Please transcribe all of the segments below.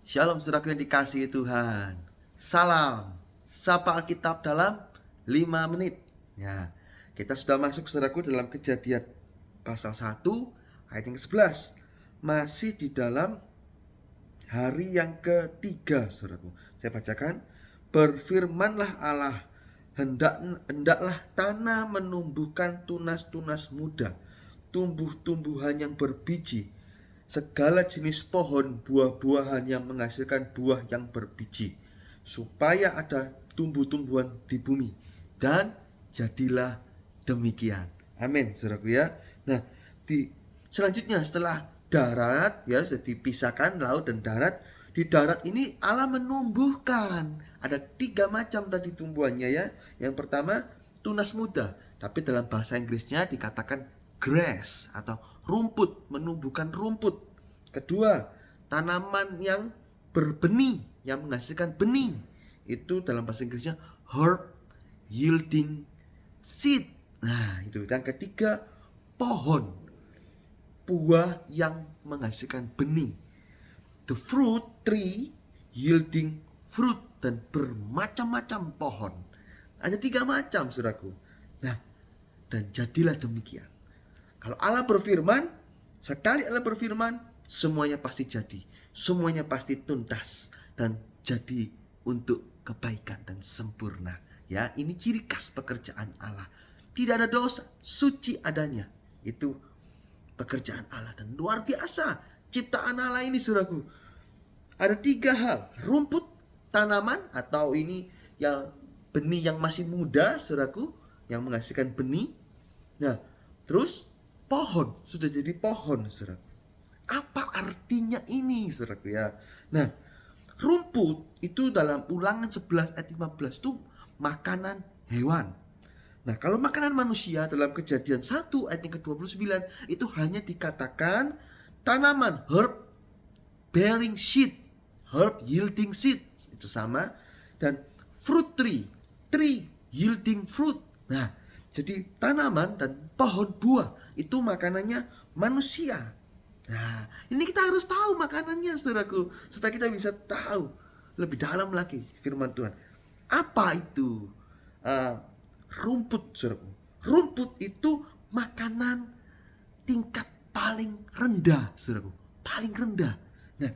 Shalom saudaraku yang dikasihi Tuhan. Salam. Sapa Alkitab dalam 5 menit. Ya, kita sudah masuk saudaraku dalam Kejadian pasal 1 ayat yang ke-11. Masih di dalam hari yang ketiga saudaraku. Saya bacakan. Berfirmanlah Allah, hendaklah tanah menumbuhkan tunas-tunas muda, tumbuh-tumbuhan yang berbiji, segala jenis pohon buah-buahan yang menghasilkan buah yang berbiji, supaya ada tumbuh-tumbuhan di bumi. Dan jadilah demikian. Amin, saudaraku ya. Nah, selanjutnya setelah darat ya, dipisahkan laut dan darat. Di darat ini Allah menumbuhkan. Ada 3 macam tadi tumbuhannya ya. Yang pertama tunas muda, tapi dalam bahasa Inggrisnya dikatakan grass atau rumput, menumbuhkan rumput. Kedua, tanaman yang berbenih, yang menghasilkan benih. Itu dalam bahasa Inggrisnya herb yielding seed. Nah, itu. Yang ketiga, pohon, buah yang menghasilkan benih. The fruit tree yielding fruit, dan bermacam-macam pohon. Hanya 3 macam, saudaraku. Nah, dan jadilah demikian. Kalau Allah berfirman, sekali Allah berfirman, semuanya pasti jadi. Semuanya pasti tuntas dan jadi untuk kebaikan dan sempurna. Ya, ini ciri khas pekerjaan Allah. Tidak ada dosa, suci adanya. Itu pekerjaan Allah dan luar biasa ciptaan Allah ini, saudaraku. Ada 3 hal, rumput, tanaman atau ini yang benih yang masih muda, saudaraku, yang menghasilkan benih. Nah, terus pohon, sudah jadi pohon, saudaraku. Apa artinya ini, saudaraku ya? Nah, rumput itu dalam Ulangan 11 ayat 15 itu makanan hewan. Nah, kalau makanan manusia dalam Kejadian 1 ayat yang ke-29 itu hanya dikatakan tanaman herb bearing seed, herb yielding seed, itu sama. Dan fruit tree, tree yielding fruit. Nah, jadi tanaman dan pohon buah itu makanannya manusia. Nah, ini kita harus tahu makanannya, saudaraku, supaya kita bisa tahu lebih dalam lagi firman Tuhan. Apa itu rumput, saudaraku? Rumput itu makanan tingkat paling rendah, saudaraku. Paling rendah. Nah,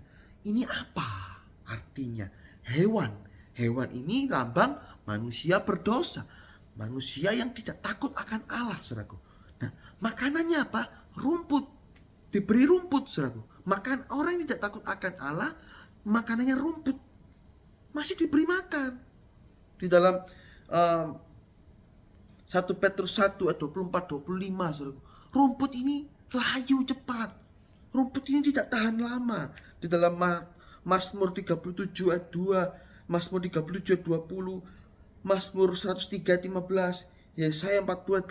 ini apa artinya? Hewan. Hewan ini lambang manusia berdosa. Manusia yang tidak takut akan Allah, saudaraku. Nah, makanannya apa? Rumput. Diberi rumput, saudaraku. Makan orang yang tidak takut akan Allah, makanannya rumput. Masih diberi makan. Di dalam 1 Petrus 1 ayat 24-25, saudaraku. Rumput ini layu cepat. Rumput ini tidak tahan lama. Di dalam Mazmur 37 ayat 2, Mazmur 37 ayat 20, Mazmur 103 ayat 15, Yesaya 40 ayat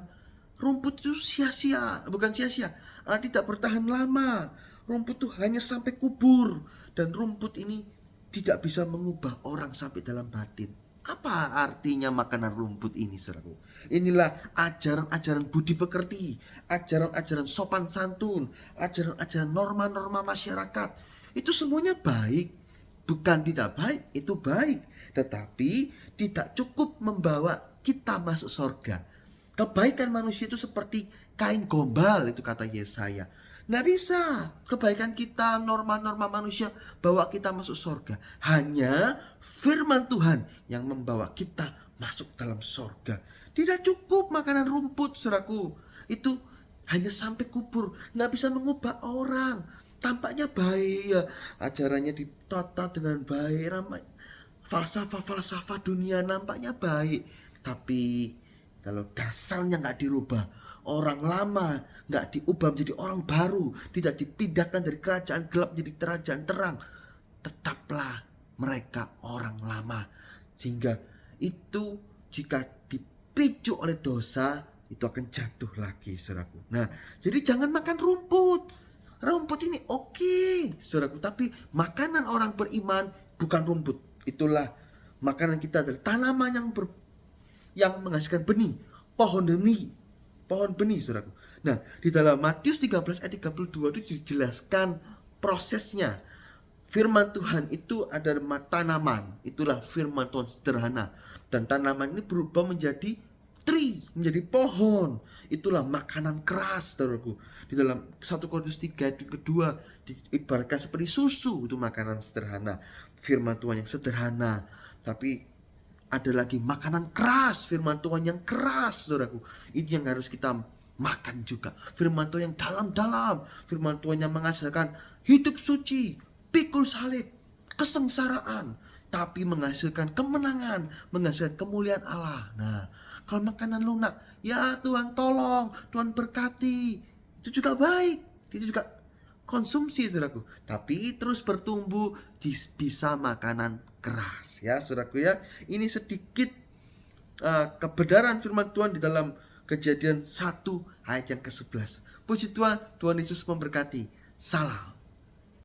8. Rumput itu sia-sia, bukan sia-sia, tidak bertahan lama. Rumput itu hanya sampai kubur. Dan rumput ini tidak bisa mengubah orang sampai dalam batin. Apa artinya makanan rumput ini, saudaraku? Inilah ajaran-ajaran budi pekerti, ajaran-ajaran sopan santun, ajaran-ajaran norma-norma masyarakat. Itu semuanya baik. Bukan tidak baik, itu baik. Tetapi tidak cukup membawa kita masuk surga. Kebaikan manusia itu seperti kain gombal, itu kata Yesaya. Nggak bisa kebaikan kita, norma-norma manusia bawa kita masuk surga. Hanya firman Tuhan yang membawa kita masuk dalam surga. Tidak cukup makanan rumput, saudaraku. Itu hanya sampai kubur, nggak bisa mengubah orang. Tampaknya baik ya, ajarannya ditata dengan baik, falsafah dunia nampaknya baik. Tapi kalau dasarnya nggak dirubah, orang lama nggak diubah menjadi orang baru, tidak dipindahkan dari kerajaan gelap menjadi kerajaan terang, tetaplah mereka orang lama. Sehingga itu jika dipicu oleh dosa, itu akan jatuh lagi, saudaraku. Nah, jadi jangan makan rumput. Rumput ini oke, saudaraku, tapi makanan orang beriman bukan rumput. Itulah makanan kita adalah tanaman yang menghasilkan benih, pohon benih, saudaraku. Nah, di dalam Matius 13 ayat 32 itu dijelaskan prosesnya. Firman Tuhan itu adalah tanaman. Itulah firman Tuhan sederhana. Dan tanaman ini berubah menjadi tree, menjadi pohon. Itulah makanan keras, saudaraku. Di dalam 1 Korintus 3 ayat kedua diibaratkan seperti susu, itu makanan sederhana. Firman Tuhan yang sederhana. Tapi ada lagi makanan keras, firman Tuhan yang keras, saudaraku. Itu yang harus kita makan juga. Firman Tuhan yang dalam-dalam. Firman Tuhan yang mengajarkan hidup suci, pikul salib, kesengsaraan, tapi menghasilkan kemenangan, menghasilkan kemuliaan Allah. Nah, kalau makanan lunak, ya Tuhan tolong, Tuhan berkati, itu juga baik, itu juga konsumsi, saudaraku. Tapi terus bertumbuh bisa makanan keras, ya saudaraku ya. Ini sedikit kebenaran firman Tuhan di dalam Kejadian 1 ayat yang ke-11. Puji Tuhan, Tuhan Yesus memberkati. Salam.